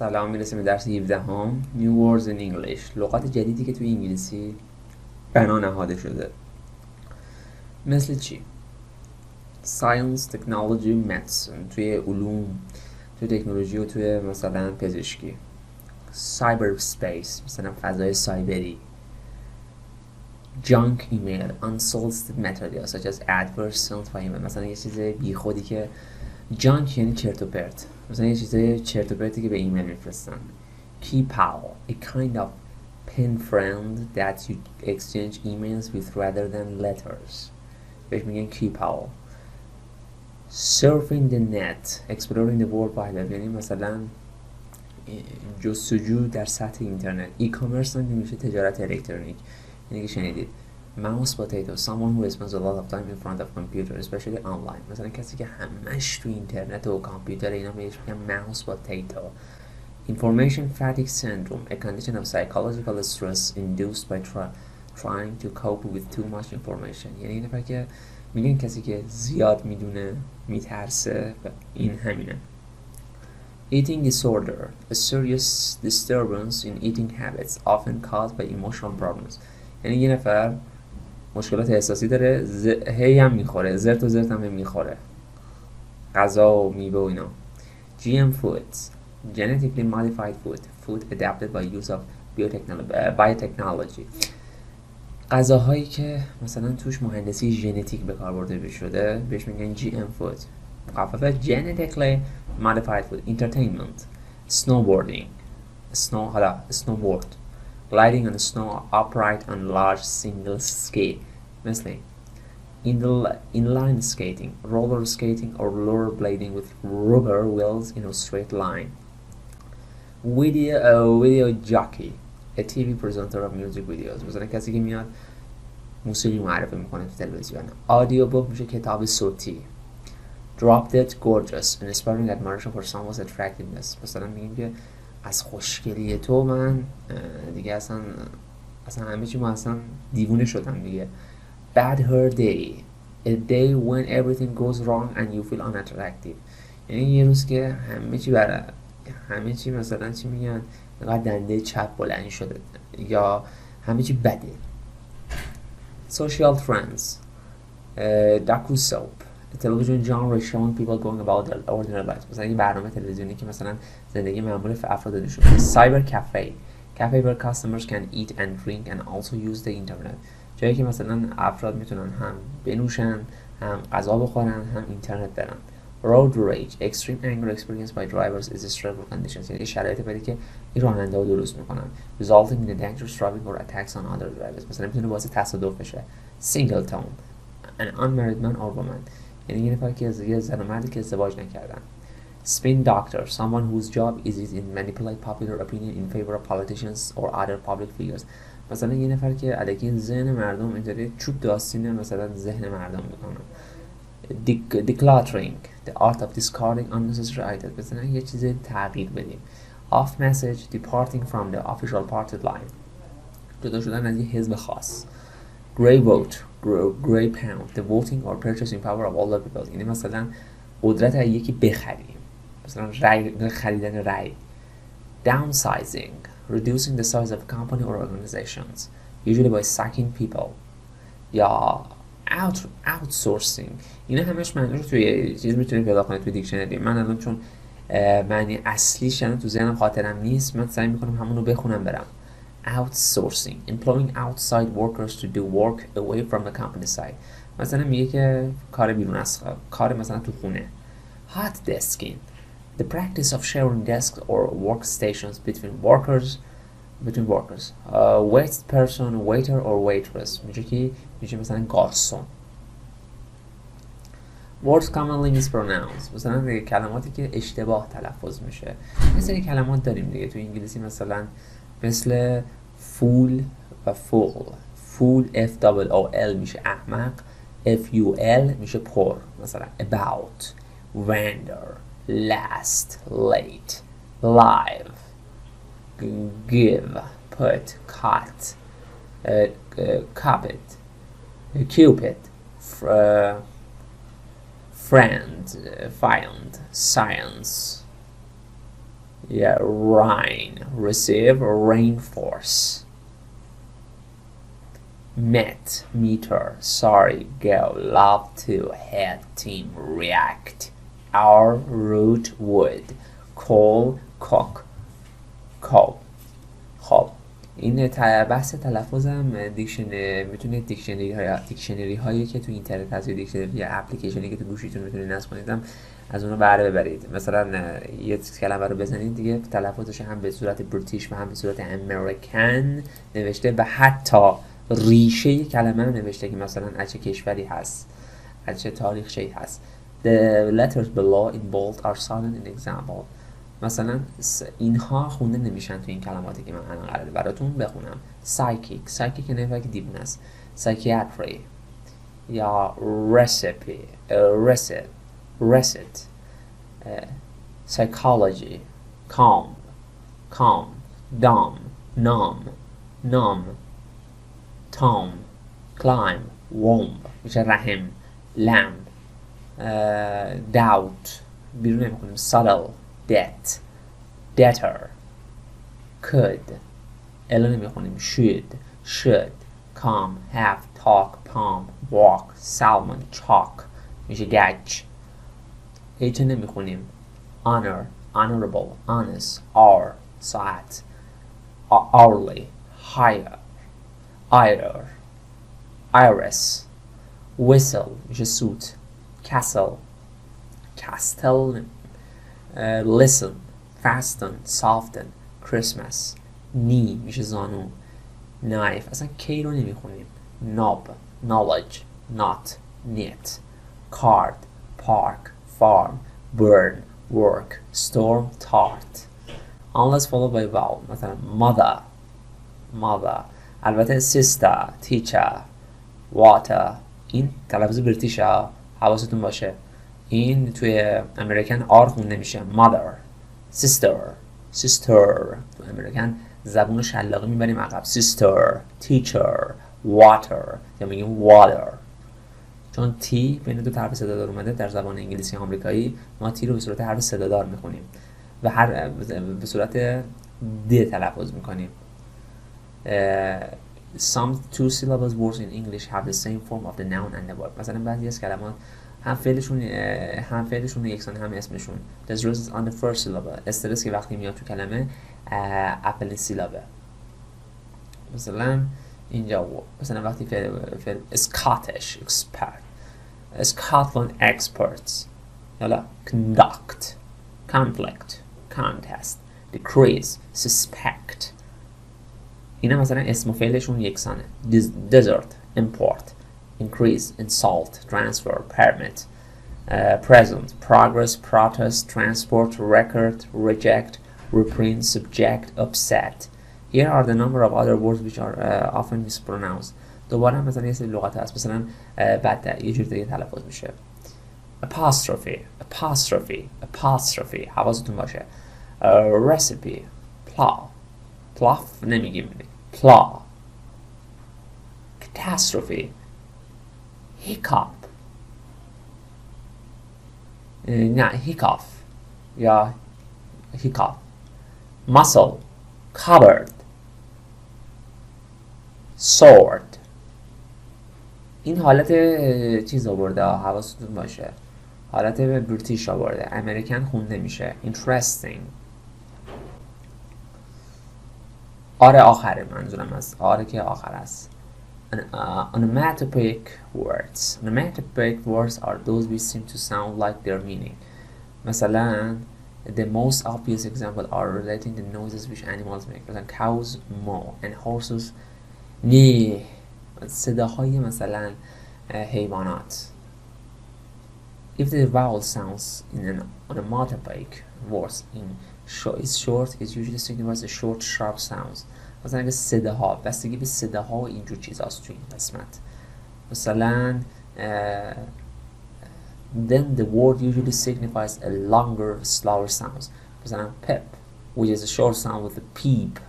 سلام، میرسیم به درس 17 هم New Words in English، لغات جدیدی که توی انگلیسی بنا نهاده شده. مثل چی؟ Science, Technology, Medicine توی علوم، توی تکنولوژی و توی مثلا پزشکی. Cyberspace مثلا فضای سایبری. Junk email, unsolicited material such as adverts sent by email. مثلا یه چیز بی خودی که junk یعنی چرت و پرت، مثلا یه چیز چرت و پرتی که به ایمیل میفرستن. Key pal, a kind of pen friend that you exchange emails with rather than letters. بهش میگن key pal. Surfing the net, exploring the world wide web، یعنی مثلا جستجو در سطح اینترنت. ای-کامرس هم میشه تجارت الکترونیک، یعنی که شنیدید. Mouse potato, someone who spends a lot of time in front of computer, especially online. مثلا کسی که همش تو اینترنت و کامپیوتر، اینا بهش میگن mouse potato. Information fatigue syndrome, a condition of psychological stress induced by trying to cope with too much information. یعنی این که میگن کسی که زیاد میدونه، میترسه، این همینه. Eating disorder, a serious disturbance in eating habits often caused by emotional problems. یعنی یه نفر مشکلات احساسی داره، هی هم میخوره، زرت و زرت هم میخوره، غذا و میوه و اینا. GM foods, genetically modified food adapted by use of biotechnology. غذاهایی که مثلا توش مهندسی ژنتیک به کار برده شده بهش میگن GM food. مخففه genetically modified food. Entertainment, snowboarding, snowboard, gliding on snow upright on large single ski. مثل inline skating, roller skating or rollerblading with rubber wheels in a straight line. Video jockey, a TV presenter of music videos. مثلا کسی که میاد موسیقی معرفی میکنه تو تلویزیون. Audio book میشه کتاب صوتی. Drop dead gorgeous, an inspiring admiration for someone's attractiveness. مثلا میگیم که از خوشگلی تو من دیگه اصلا همه چی، ما اصلا دیوونه شدم دیگه. Bad hair day, a day when everything goes wrong and you feel unattractive. یعنی یه روز که همه چی مثلا چی میگن، اینقدر دنده چپ بلند شده یا همه چی بده. Social trends, docu soap, a television genre showing people going about their ordinary lives. مثلا این برنامه تلویزیونی که مثلا زندگی معمول افراد نشون میده. Cyber cafe where customers can eat and drink and also use the internet. جایی که مثلا افراد میتونن هم بنوشن، هم غذا بخورن، هم اینترنت برن. Road rage, extreme anger experienced by drivers is a stressful condition. یعنی شرایط بدی که این راننده‌ها درست میکنن. Resulting in a dangerous driving or attacks on other drivers. مثلا میتونه باعث تصادف بشه. Singleton, an unmarried man or woman. یعنی یه نفر که یه زن و مردی که ازدواج نکردن. Spin doctor, someone whose job is to manipulate popular opinion in favor of politicians or other public figures. مثلا یه نفر که علیه ذهن مردم اینطوری چوب داستینه مثلا ذهن مردم میکنه. Decluttering, the art of discarding unnecessary items. مثلا یه چیز تغییر بدیم. Off message, departing from the official party line. جدا شدن از یه حزب خاص. Grey vote, grey pound, the voting or purchasing power of all the people. یعنی مثلا قدرت یکی بخریم، مثلا خریدن رأی. Downsizing, reducing the size of a company or organizations, usually by sacking people. یا outsourcing. اینا همش معنیش توی چیز میتونید پیدا کنید توی دیکشنری. من الان چون معنی اصلیش تو ذهنم خاطرم نیست، من سعی میکنم همونو بخونم برم. Outsourcing, employing outside workers to do work away from the company side. مثلا میگه که کار بیرون از کار مثلا تو خونه. Hot desking, the practice of sharing desks or workstations between workers. Wait person, waiter or waitress. میشه مثلا گارسون. Words commonly mispronounced. مثلا کلماتی که اشتباه تلفظ میشه. یه سری کلمات داریم دیگه تو انگلیسی، مثلا مثل فول و فول. فول F-O-O-L میشه احمق، F-U-L میشه پر. مثلا about, vendor, last, late, live, give, put, cut, cupid, cupid, friend, found, science, Yeah, rain. Receive rainforce. Met, meter, sorry, go, love to, head, team, react, our, root, would, call, cook, call. خب این بحث تلفظم میتونه دیکشنری هایی که تو اینترنت هست یا دیکشنری یا اپلیکیشنی که تو گوشیتون میتونید نصب کنید از اونها بهره ببرید. مثلا یه کلمه رو بزنید دیگه تلفظش هم به صورت بریتیش و هم به صورت امریکن نوشته و حتی ریشه کلمه رو نوشته که مثلا از چه کشوری هست، از چه تاریخچه‌ای هست. The letters below in bold are silent in example. مثلا اینها خونده نمیشن تو این کلماتی که من الان قراره براتون بخونم. psychic که نفر که دیوونه است. psychiatry یا recipe recit psychology calm dumb numb tom climb womb میشه رحم lamb doubt بیرون نمیکنیم subtle debt debtor could الان نمیخونیم should come have talk palm walk salmon chalk میشه گچ. هیچ نمیخونیم honor honorable honest hour ساعت hourly higher iris whistle میشه سوت castle listen fasten soften Christmas knee میشه زانو knife اصلا کی رو نمیخونیم knob knowledge not knit card park farm burn work storm tart unless followed by vowel مثلا mother البته sister teacher water این تلفظ بریتیشه حواستون باشه این توی امریکن آر خونده میشه mother sister تو امریکن زبون رو شلاقی میبریم عقب sister teacher water یا میگیم water چون تی بین دو حرف صدادار اومده در زبان انگلیسی آمریکایی ما تی رو به صورت حرف صدادار میخونیم و به صورت د تلفظ میکنیم. Some two syllables words in English have the same form of the noun and the verb. مثلا بعضی از کلمات هم فعلشون یکسان هم اسمشون. The stress is on the first syllable. استرس که وقتی میاد تو کلمه اولین سیلابه. مثلا اینجا مثلا وقتی فعل Scottish expert Scotland experts حالا conduct conflict contest decrease suspect اینا مثلا اسم و فعلشون یکسانه. desert import increase insult transfer permit present progress protest transport record reject reprint subject upset. Here are the number of other words which are often mispronounced. دوباره مثلا یه سری لغات هست مثلا بعد یه جور دیگه تلفظ میشه apostrophe حواستون باشه recipe plough نمیگیم plough catastrophe hiccup نه hiccup یا hiccup muscle cupboard sword این حالت چیز آورده حواستون باشه حالت بریتیش آورده امریکن خونده میشه interesting آره آخره منظورم از آره که آخر است. Onomatopoeic words are those which seem to sound like their meaning. مثلا the most obvious example are relating the noises which animals make. مثلا cows moo and horses neigh. صداهای مثلا حیوانات. If the vowel sounds in an onomatopoeic words is short, it usually signifies a short sharp sounds. مثلا اگه صداها بستگی به صداها و اینجور چیزاست تو این قسمت مثلا then the word usually signifies a longer slower sounds. مثلا pep which is a short sound with a peep.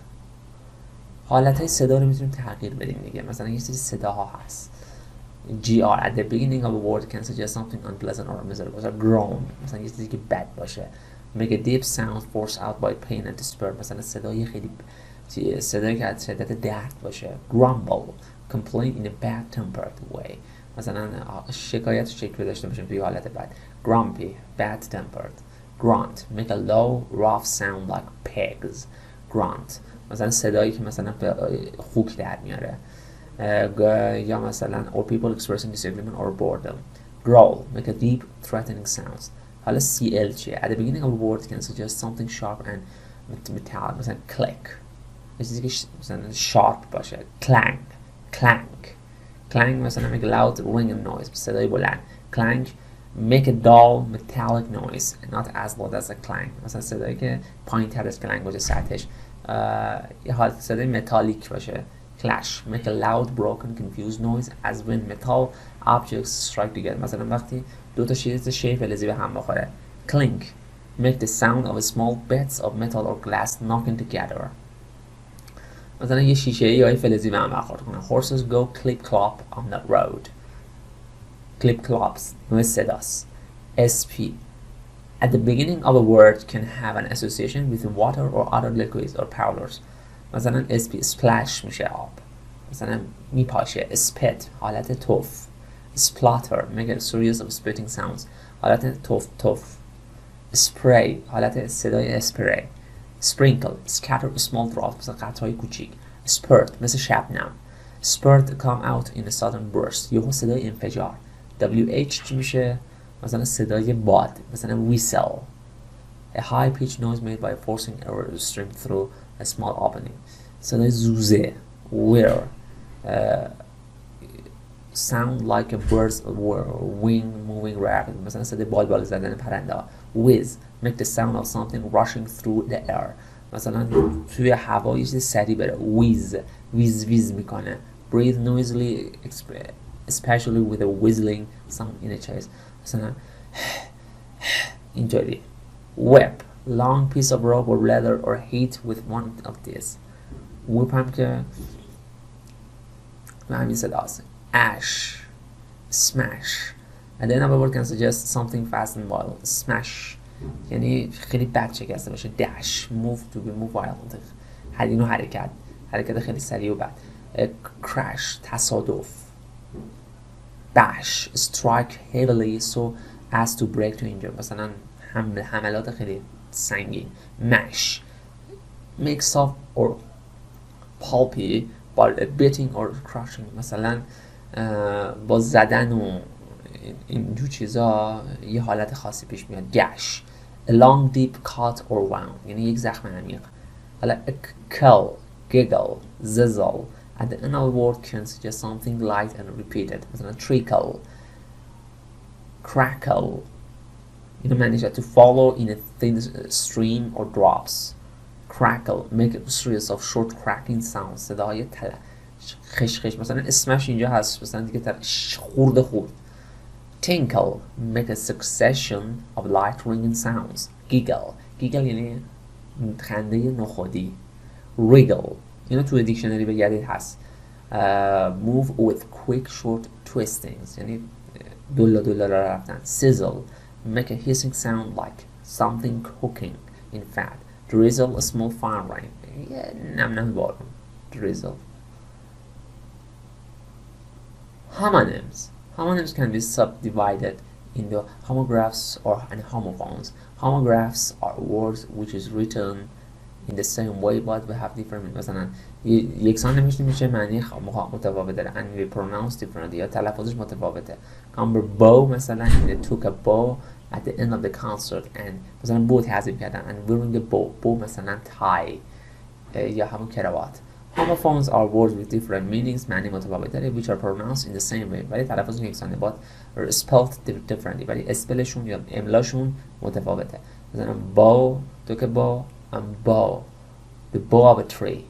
حالتهای صدا رو میتونیم تغییر بدیم دیگه مثلا یه سری صداها هست gr at the beginning of a word can suggest something unpleasant or miserable. مثلا groan مثلا یه چیزی که بد باشه make a deep sound forced out by pain and despair. مثلا صدایی که از شدت درد باشه. grumble, complain in a bad tempered way. مثلا شکایت شکلی داشته باشیم توی حالت بد. grumpy, bad tempered. grunt, make a low rough sound like pigs. grunt, مثلا صدایی که مثلا خوک در میاره. یا مثلا or people expressing disagreement or boredom. growl, make a deep threatening sounds. حالا CL چیه؟ At the beginning of a word can suggest something sharp and metallic. مثلا click، یه چیزی که مثلا sharp باشه. clank مثلا make a loud ringing noise، صدای بلند. clank make a dull metallic noise not as loud as a clank. مثلا صدایی که پایین تر از کلنگ باشه سطحش، یه حالت صدای متالیک باشه. clash make a loud broken confused noise as when metal objects strike together. مثلا وقتی دو تا چیز شی فلزی به هم بخوره. clink make the sound of small bits of metal or glass knocking together. مثلا یه شیشه یا یه فلزی به هم برخورد کنه. horses go clip clop on the road. clip clops نوع صداست. sp at the beginning of a word can have an association with water or other liquids or powders. مثلا sp splash میشه آب، مثلا میپاشه. spit حالت تف. splatter make a series of spitting sounds حالت تف. spray حالت صدای اسپری. sprinkle scatter small drops مثلا قطرهای کوچیک. spurt مثل شبنم. spurt come out in a sudden burst یهو صدای انفجار. wh چی میشه؟ مثلا صدای باد، مثلا whistle. a high pitched noise made by forcing air to stream through a small opening. صدای زوزه. whir sound like a bird's wing moving rapidly. مثلا صدای بال زدن پرنده. whiz make the sound of something rushing through the air. مثلا توی هوا یه چیز سریع بره. whiz میکنه. breathe noisily especially with a whistling sound in a chest. مثلا اینطوری. whip long piece of rope or leather or hit with one of these. whip هم که و همین صدا هست. ash smash at the end of a word can suggest something fast and violent. smash یعنی خیلی بد شکسته باشه. dash move to be move violent اینو حرکت خیلی سریع و بد. crash تصادف. bash strike heavily so as to break to injure. مثلا حملات خیلی سنگین. mash make soft or pulpy by beating or crushing. مثلا با زدن و اینجور چیزا یه حالت خاصی پیش میاد. gash a long deep cut or wound یعنی یک زخم عمیق. حالا kill giggle zizzle at the end of a word can suggest something light and repeated. مثلا trickle crackle اینو معنیشه to follow in a thin stream or drops. crackle make a series of short cracking sounds صداهای خش مثلا اسمش اینجا هست مثلا دیگه خورد. tinkle make a succession of light ringing sounds. giggle یعنی خنده نخودی. wriggle اینو توی دیکشنری بگردید هست. move with quick short twistings یعنی دولا رفتن. sizzle make a hissing sound like something cooking in fat. drizzle a small fine rain نم بارون. drizzle. homonyms can be subdivided into homographs or and homophones. homographs are words which is written in the same way but we have different meaning. مثلا یکسان نمیشه میشه معنی متفاوت داره and we pronounce differently یا تلفظش متفاوته. number bow مثلا they took a bow at the end of the concert and مثلا bow تحذیب کردن and wearing a bow مثلا tie یا همون کراوات. homophones are words with different meanings معنی متفاوت داره which are pronounced in the same way ولی تلفظشون یکسانه but spelled differently ولی اسپلشون یا املاشون متفاوته. مثلا bow took a bow and bow the bow of a tree.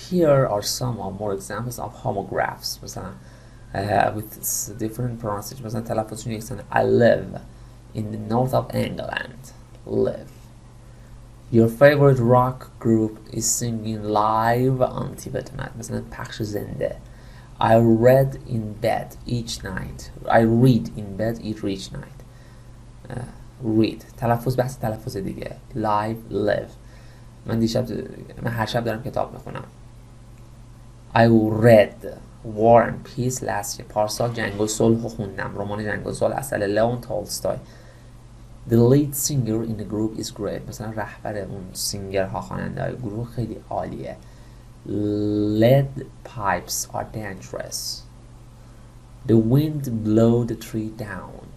Here are some or more examples of homographs مثلا with different pronunciation. مثلا تلفظشون یکسانه. I live in the north of England. live. Your favorite rock group is singing live on Tibetan. مثلا پخش زنده. I read in bed each night. I read in bed each night. read. تلفظ بحث تلفظ دیگه. live. من هر شب دارم کتاب میخونم. I read War and Peace last year. پارسال جنگ و صلح رو خوندم. رمان جنگ و صلح اثر لئون تولستوی. The lead singer in the group is great. مثلا رهبر اون سینگرها خواننده های گروه خیلی عالیه. Lead pipes are dangerous. The wind blow the tree down.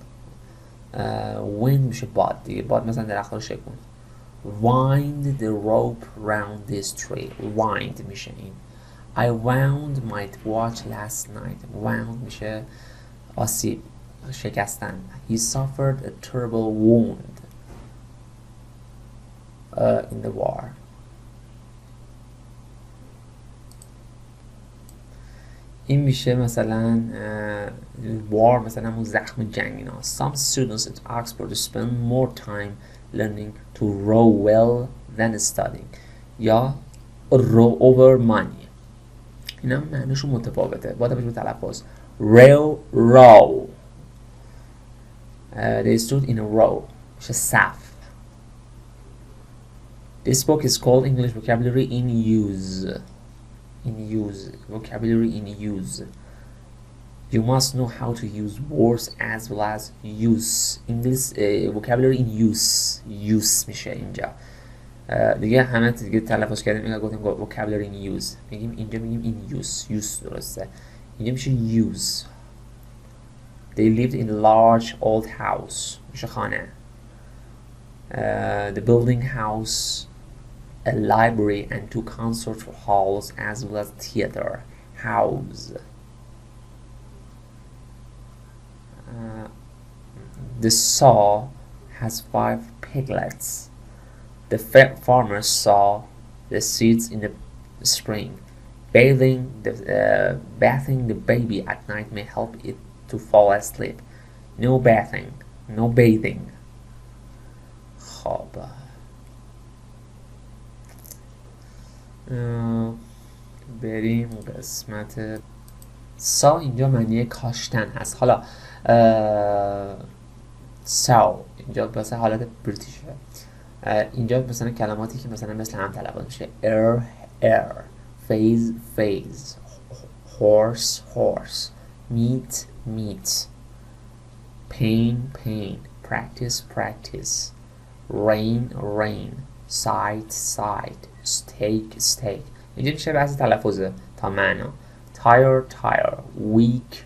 wind میشه باد دیگه. باد مثلا درخت رو شکون. Wind the rope round this tree. Wind میشه این. I wound my watch last night. Wound میشه آسیب شکستن. He suffered a terrible wound in the war. این میشه مثلا war مثلا همون زخم جنگ اینا. Some students at Oxford spend more time learning to row well than studying. یا row over money. اینا معنیشون متفاوته. با توجه به تلفظ. row. They stood in a row. میشه صف. This book is called English Vocabulary in Use. Vocabulary in use. You must know how to use words as well as use. English vocabulary in use میشه اینجا. دیگه همه دیگه تلفظ کردیم. اینجا گفتیم vocabulary in use. میگیم اینجا میگیم in use درسته. اینجا میشه use. They lived in a large old house. میشه خانه. The building house, a library and 2 concert halls as well as theater. House. The sow has 5 piglets. The farmer saw the seeds in the spring. Bathing the baby at night may help it to fall asleep. No bathing. خب بریم قسمت سا. اینجا معنی کاشتن هست. حالا ساو اینجا واسه حالت بریتیشه. اینجا مثلا کلماتی که مثلا مثل هم تلفظ میشه. air phase horse meat pain practice rain sight steak. اینجا میشه بحث تلفظه تا معنا. tire weak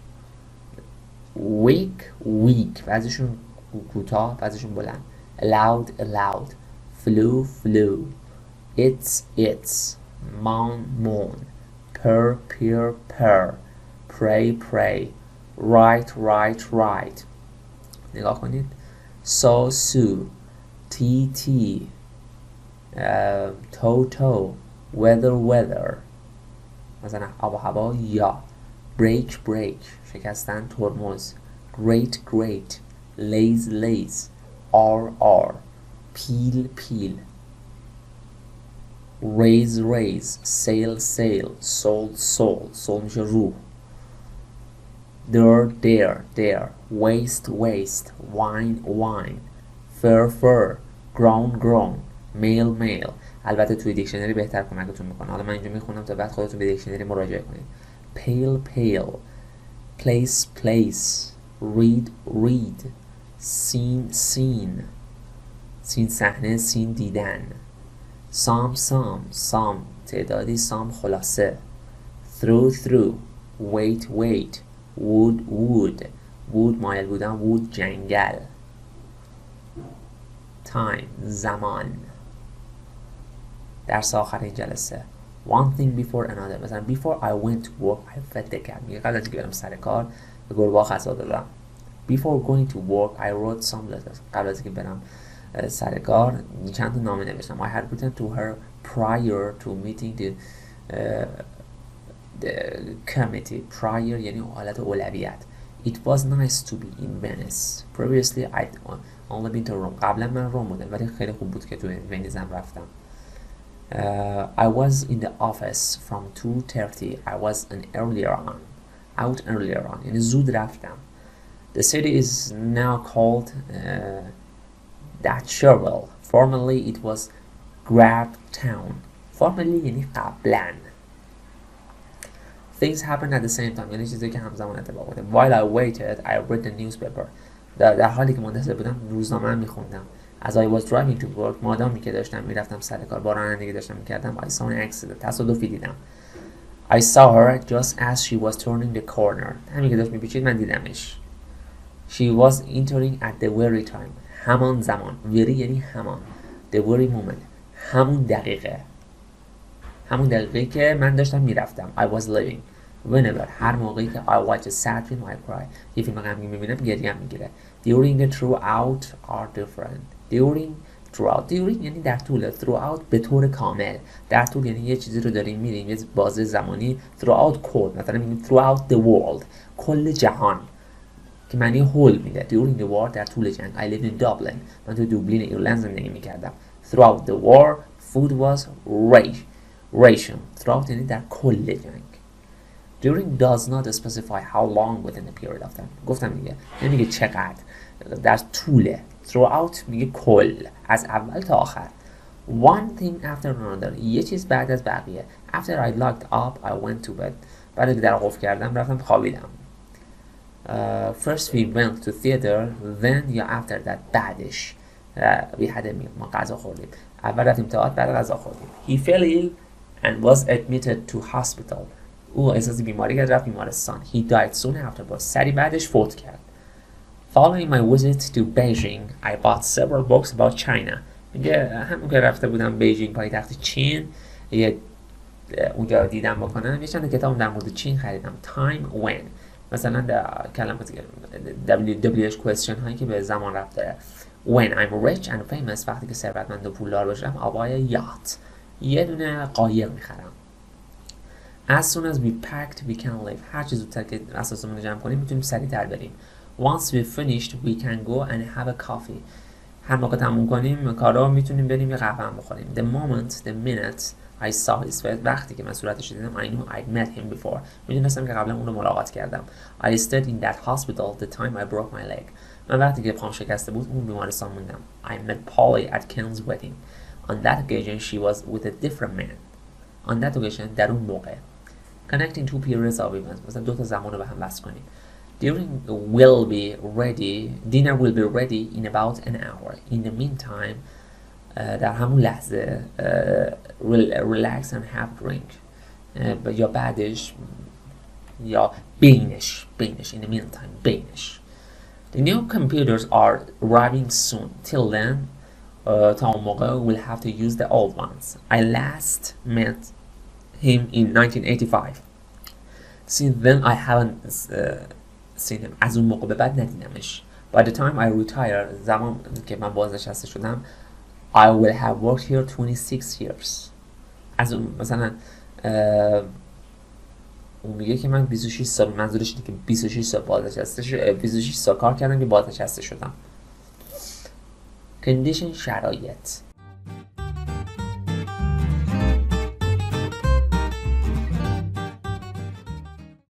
بعضیشون کوتاه بعضیشون بلند. loud flew it's moan purr pray right. نگاه کنید. so tea toe weather مثلا آب و هوا. یا break شکستن ترمز. great lace r peel raise sail soul میشه روح. there waste wine fur grown male. البته توی دیکشنری بهتر کمکتون میکنه. حالا من اینجا میخونم تا بعد خودتون به دیکشنری مراجعه کنید. pale place read scene صحنه scene دیدن. some تعدادی some خلاصه. through wait wood مایل بودن wood جنگل. time زمان. درس آخرین جلسه. one thing before another. مثلا before I went to work I fed the cat. میگه قبل از اینکه برم سر کار به گربه غذا دادم. before going to work I wrote some letters. قبل از اینکه برم سر کار چند تا نامه نوشتم. I had written to her prior to meeting the committee. prior یعنی حالت اولویت. It was nice to be in Venice. Previously I'd only been to Rome. قبلا من روم بودم ولی خیلی خوب بود که تو ونیزم رفتم. I was in the office from 2:30. I was out earlier on. یعنی زود رفتم. The city is now called Dachshirwell. Formerly it was Grab Town. Formerly یعنی قبلاً. Things happened at the same time. یعنی چیزی که همزمان اتفاق افتاد. While I waited, I read the newspaper. در حالی که منتظر بودم روزنامه میخوندم. As I was driving to work, مادامی که داشتم میرفتم سر کار، با رانندگی داشتم میکردم. I saw an accident. تصادفی دیدم. I saw her just as she was turning the corner. همین که داشت میپیچید من دیدمش. She was entering at the very time. همان زمان. very یعنی همان. The very moment. همون دقیقه. همون دقیقه که من داشتم میرفتم. I was leaving. Whenever. هر موقعی که I watch a sad film I cry. یه فیلم غمگین میبینم گریم میگیره. During and throughout are different. Throughout یعنی در طول. Throughout به طور کامل. در طول یعنی یه چیزی رو داریم میریم یه بازه زمانی. Throughout کل. مثلا میگیم throughout the world. کل جهان. که معنی هول میده. During the war در طول جنگ. I live in Dublin. من تو دوبلین ایرلند زندگی میکردم. Throughout the war food was ration. Throughout یعنی در کل جنگ. During does not specify how long within a period of time. گفتم دیگه نمیگه چقدر در طول. Throughout میگه کل از اول تا آخر. One thing after another. یه چیز بعد از بقیه. After I locked up I went to bed. بعد که در قفل کردم رفتم خوابیدم. First we went to theater then یا after that بعدش we had a meal. ما غذا خوردیم. اول رفتیم تئاتر بعد غذا خوردیم. He fell ill and was admitted to hospital. او احساس بیماری کرد رفت بیمارستان. He died soon afterwards. سری بعدش فوت کرد. Following my visit to Beijing, I bought several books about China. میگه همون که رفته بودم بیجینگ پایتخت چین یه اونجا دیدم بکنم یه چند کتاب در مورد چین خریدم. Time when مثلا در کلمات WH question هایی که به زمان رفت داره. When I'm rich and famous وقتی که ثروتمند و پولدار باشم I buy a yacht. یه دونه قایق میخرم. As soon as we packed we can leave. هر چیز زودتر که اساسمون رو جمع کنیم میتونیم سریعتر بریم. Once we finished we can go and have a coffee. هر موقع تموم کنیم کارا میتونیم بریم یه قهوه هم بخوریم. The minute I saw his face. وقتی که من صورتش دیدم I knew I'd met him before. میدونستم که قبلا اون رو ملاقات کردم. I stayed in that hospital the time I broke my leg. من وقتی که پام شکسته بود اون بیمارستان موندم. I met Polly at Ken's wedding. On that occasion she was with a different man. On that occasion در اون موقع. Connecting two periods of events. مثلا دو تا زمان رو به هم وصل کنیم. Dinner will be ready in about an hour. In the meantime در همون لحظه relax and have drink. یا بعدش یا بینش in the meantime بینش. The new computers are arriving soon. Till then تا اون موقع we'll have to use the old ones. I last met him in 1985. Since then I haven't seen him. از اون موقع به بعد ندیدمش. By the time I retire زمان که من بازنشسته شدم I will have worked here 26 years. از اون مثلا اون میگه که من 26 سال منظورش اینه که 26 سال بازنشسته شدم 26 سال کار کردم که بازنشسته شدم. Condition شرایط